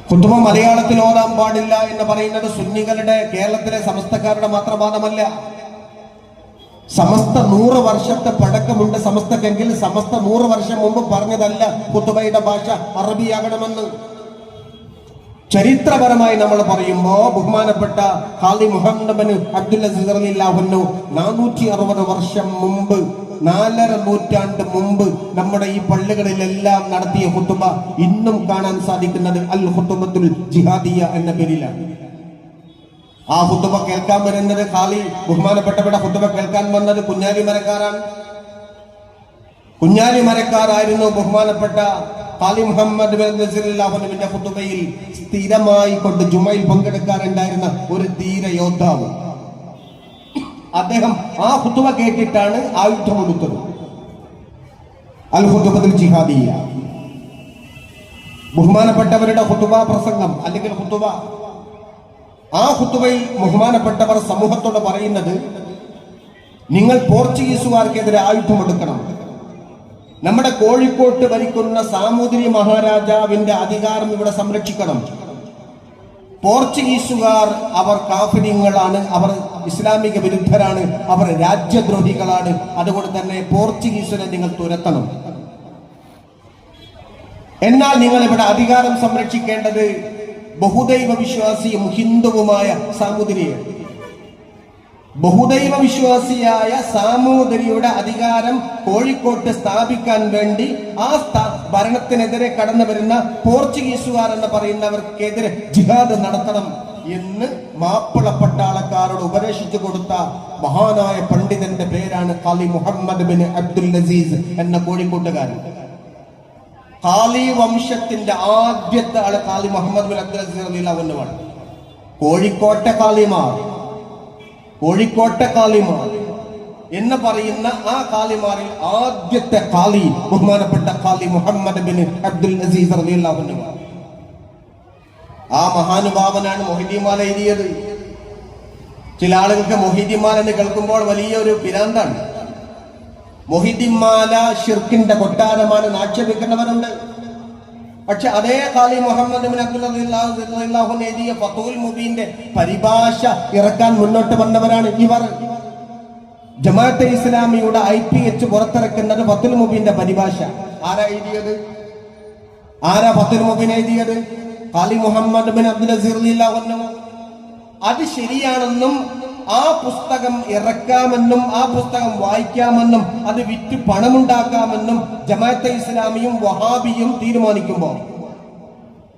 ഖുതുബ മലയാളത്തിൽ ഓതാൻ പാടില്ല എന്ന് പറയുന്നത് സുന്നികളുടെ, കേരളത്തിലെ സമസ്തക്കാരുടെ മാത്രം വാദമല്ല. സമസ്ത 100 വർഷത്തെ പഴക്കമുണ്ട് സമസ്തക്കെങ്കിൽ സമസ്ത 100 വർഷം മുമ്പ് പറഞ്ഞതല്ല ഖുതുബയുടെ ഭാഷ അറബിയാകണമെന്ന്. ചരിത്രപരമായി നമ്മൾ പറയുമ്പോൾ ബഹുമാനപ്പെട്ട ഖാദി മുഹമ്മദ് ബിൻ അബ്ദുൽ അസീസ് റളിയല്ലാഹു അൻഹു 460 വർഷം മുമ്പ്, 4.5 നൂറ്റാണ്ട് മുമ്പ് നമ്മുടെ ഈ പള്ളികളിലെല്ലാം നടത്തിയ ഖുതുബ ഇന്നും കാണാൻ സാധിക്കുന്നത് അൽ ഖുതുബത്തുൽ ജിഹാദിയ എന്ന പേരിലാണ്. ആ ഖുതുബ കേൾക്കാൻ വരുന്നത് ഖാലി ബഹുമാനപ്പെട്ടവരുടെ ഖുതുബ കേൾക്കാൻ വന്നത് കുഞ്ഞാലി മരക്കാരാണ്. കുഞ്ഞാലി മരക്കാരായിരുന്നു ബഹുമാനപ്പെട്ട ഖാലി മുഹമ്മദ് ബിൻ റളിയല്ലാഹു അൻഹുവിന്റെ ഖുതുബയിൽ സ്ഥിരമായി കൊണ്ട് ജുമയിൽ പങ്കെടുക്കാറുണ്ടായിരുന്ന ഒരു ധീര യോദ്ധാവ്. അദ്ദേഹം ആ ഖുതുബ കേട്ടിട്ടാണ് ആയുധമെടുത്തത്. അൽ ഖുതുബത്തുൽ ജിഹാദിയ, ബഹുമാനപ്പെട്ടവരുടെ ഖുതുബ പ്രസംഗം അല്ലെങ്കിൽ ഖുതുബ. ആ ഖുതുബയിൽ ബഹുമാനപ്പെട്ടവർ സമൂഹത്തോട് പറയുന്നത്, നിങ്ങൾ പോർച്ചുഗീസുകാർക്കെതിരെ ആയുധമെടുക്കണം. നമ്മുടെ കോഴിക്കോട്ട് ഭരിക്കുന്ന സാമൂതിരി മഹാരാജാവിന്റെ അധികാരം ഇവിടെ സംരക്ഷിക്കണം. പോർച്ചുഗീസുകാർ അവർ കാഫിര്യങ്ങളാണ്, അവർ ഇസ്ലാമിക വിരുദ്ധരാണ്, അവർ രാജ്യദ്രോഹികളാണ്. അതുകൊണ്ട് തന്നെ പോർച്ചുഗീസിനെ നിങ്ങൾ തുരത്തണം. എന്നാൽ നിങ്ങൾ ഇവിടെ അധികാരം സംരക്ഷിക്കേണ്ടത് ബഹുദൈവ വിശ്വാസിയും ഹിന്ദുവുമായ സാമൂതിരിയാണ്. ബഹുദൈവ വിശ്വാസിയായ സാമൂതിരിയുടെ അധികാരം കോഴിക്കോട്ട് സ്ഥാപിക്കാൻ വേണ്ടി ആ ഭരണത്തിനെതിരെ കടന്നു വരുന്ന പോർച്ചുഗീസുകാർ എന്ന് പറയുന്നവർക്കെതിരെ ജിഹാദ് നടത്തണം എന്ന് മാപ്പിള പട്ടാളക്കാരോട് ഉപദേശിച്ചു കൊടുത്ത മഹാനായ പണ്ഡിതന്റെ പേരാണ് ഖാലി മുഹമ്മദ് ബിൻ അബ്ദുൽ അസീസ് എന്ന കോഴിക്കോട്ടുകാരൻ. ഖാലി വംശത്തിന്റെ ആദ്യത്തെ ആള് ഖാലി മുഹമ്മദ് ബിൻ അബ്ദുൽ അസീസ് റളിയല്ലാഹു അൻഹു ആണ്. കോഴിക്കോട്ടെ ഖാലിമാർ എന്ന് പറയുന്ന ആ ഖാലിമാരിൽ ആദ്യത്തെ ഖാലി ബഹുമാനപ്പെട്ട ഖാലി മുഹമ്മദ് ബിൻ അബ്ദുൽ അസീസ് റളിയല്ലാഹു അൻഹു. ആ മഹാനുഭാവനാണ് മൊഹീദ്ദീൻമാല എഴുതിയത്. ചില ആളുകൾക്ക് മൊഹീദ്ദീൻമാല എന്ന് കേൾക്കുമ്പോൾ വലിയൊരു പിരാന്താണ്. മൊഹീദ്ദീൻമാല ശിർക്കിന്റെ കൊട്ടാരമാണ് ആക്ഷേപിക്കുന്നവരുണ്ട്. പക്ഷെ അതേ ഖാലി മുഹമ്മദ് ബിൻ അബ്ദുൽ റളിയല്ലാഹു അൻഹു എഴുതിയ ഫതുൽ മുബീന്റെ പരിഭാഷ ഇറക്കാൻ മുന്നോട്ട് വന്നവരാണ് ഇവർ. ജമാഅത്തെ ഇസ്ലാമിയുടെ IPH പുറത്തിറക്കുന്നത് ഫതുൽ മുബീന്റെ പരിഭാഷ. ആരാ എഴുതിയത്? ആരാ ഫതുൽ മുബീൻ എഴുതിയത്? ഖാലി മുഹമ്മദ് ബിൻ അബ്ദുൽ അസീസ് റളിയല്ലാഹു അൻഹു. അത് ശരിയാണെന്നും ആ പുസ്തകം ഇറക്കാമെന്നും ആ പുസ്തകം വായിക്കാമെന്നും അത് വിറ്റ് പണമുണ്ടാക്കാമെന്നും ജമാഅത്തെ ഇസ്ലാമിയും വഹാബിയും തീരുമാനിക്കുമ്പോൾ